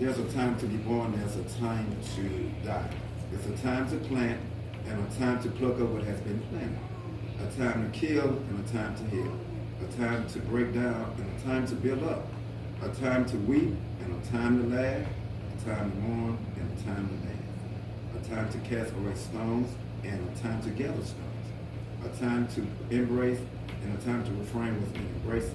There's a time to be born, there's a time to die. There's a time to plant and a time to pluck up what has been planted. A time to kill and a time to heal. A time to break down and a time to build up. A time to weep and a time to laugh. A time to mourn and a time to dance. A time to cast away stones and a time to gather stones. A time to embrace and a time to refrain what's been embraced.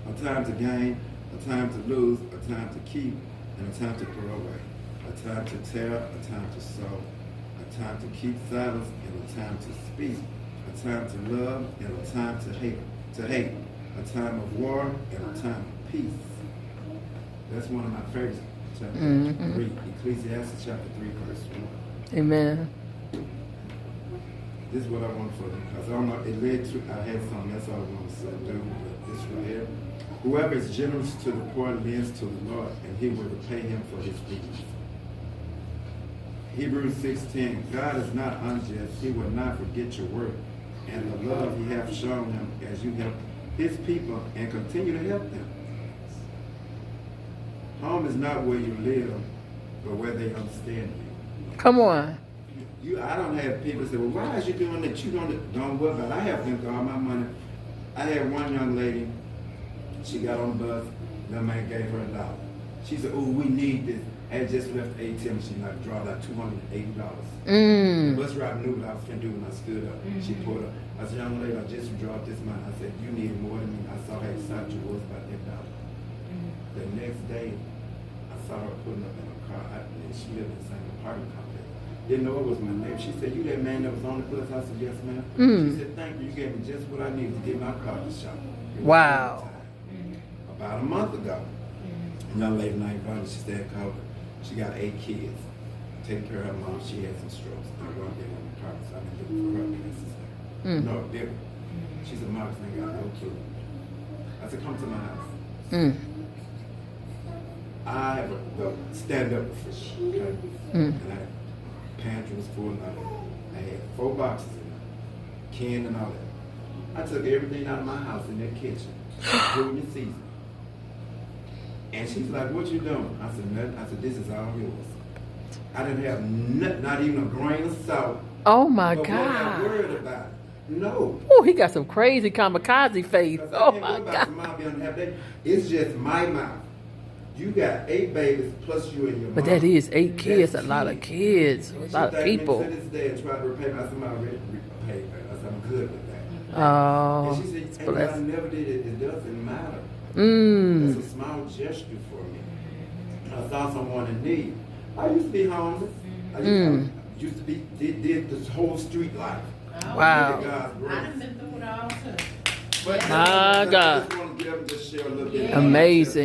A time to gain, a time to lose, a time to keep, and a time to throw away. A time to tell, a time to sow. A time to keep silence and a time to speak. A time to love and a time to hate. A time of war and a time of peace. That's one of my favorites. Chapter 3, Ecclesiastes chapter 3, verse 1. Amen. This is what I want for you, because I don't know, it led to, I had something, that's all I want to say, do with this right here. Whoever is generous to the poor lends to the Lord, and he will repay him for his weakness. Hebrews 6:10, God is not unjust, he will not forget your work, and the love he hath shown him as you help his people and continue to help them. Home is not where you live, but where they understand you. Come on. I don't have people say, well, why is you doing that? You don't worry about it. I have them all my money. I had one young lady, she got on the bus, the man gave her $1. She said, oh, we need this. I had just left the ATM, she like draw out $280. The bus driver knew what I was going to do when I stood up. She pulled up. I said, young lady, I just dropped this money. I said, you need more than me. I saw her excited she was about that $1. The next day, I saw her putting up in a car, and she lived in the same apartment complex. Didn't know it was my name. She said, you that man that was on the bus? I said, yes, ma'am. She said, thank you. You gave me just what I needed to get my car to shop. Wow. About a month ago, a young lady named Vonda, she said, called her. She got 8 kids. Taking care of her mom. She had some strokes. I wasn't getting on the car, so I've been looking for her. No, different. She said, Marcus ain't got no clue. I said, come to my house. I have a stand-up refrigerator, okay? And I pantry was full of it. I had 4 boxes in there, canned and all that. I took everything out of my house in that kitchen, during the season. And she's like, what you doing? I said, nothing. I said, this is all yours. I didn't have not even a grain of salt. Oh my but God. I'm not worried about it. No. Oh, he got some crazy kamikaze face. Oh my God. It's just my mouth. You got 8 babies plus you and your mom. But that is 8 kids, a lot of kids, a lot of people. To this day and try to repay me. I said, I'm already repaid. I said, I'm good with that. Oh, and she said, and I never did it. It doesn't matter. That's a small gesture for me. I saw someone in need. I used to be homeless. I used to be did this whole street life. Wow. I done been through it all too. But my God. I just want to get up and just share a little bit. Amazing.